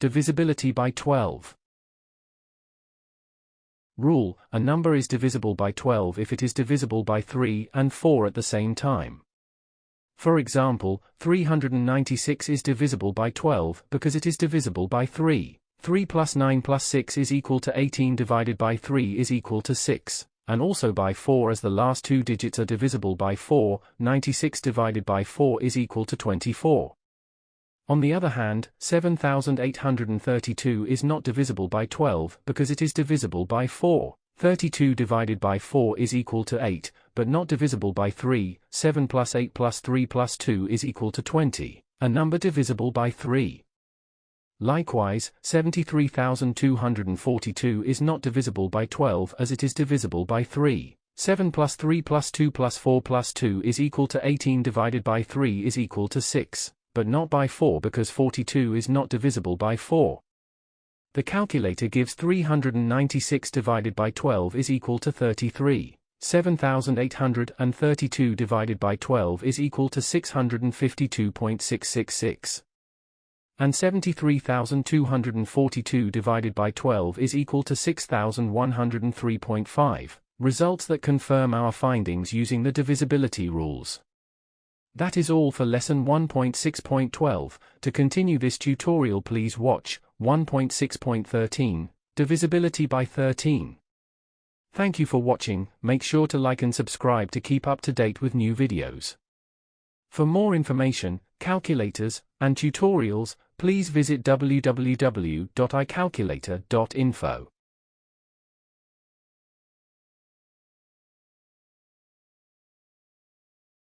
Divisibility by 12. Rule: a number is divisible by 12 if it is divisible by 3 and 4 at the same time. For example, 396 is divisible by 12 because it is divisible by 3. 3 plus 9 plus 6 is equal to 18 divided by 3 is equal to 6, and also by 4 as the last two digits are divisible by 4. 96 divided by 4 is equal to 24. On the other hand, 7832 is not divisible by 12 because it is divisible by 4. 32 divided by 4 is equal to 8, but not divisible by 3. 7 plus 8 plus 3 plus 2 is equal to 20, a number divisible by 3. Likewise, 73242 is not divisible by 12 as it is divisible by 3. 7 plus 3 plus 2 plus 4 plus 2 is equal to 18 divided by 3 is equal to 6, but not by 4 because 42 is not divisible by 4. The calculator gives 396 divided by 12 is equal to 33. 7832 divided by 12 is equal to 652.666. And 73242 divided by 12 is equal to 6103.5, results that confirm our findings using the divisibility rules. That is all for lesson 1.6.12. To continue this tutorial, please watch 1.6.13, Divisibility by 13. Thank you for watching. Make sure to like and subscribe to keep up to date with new videos. For more information, calculators, and tutorials, please visit www.icalculator.info.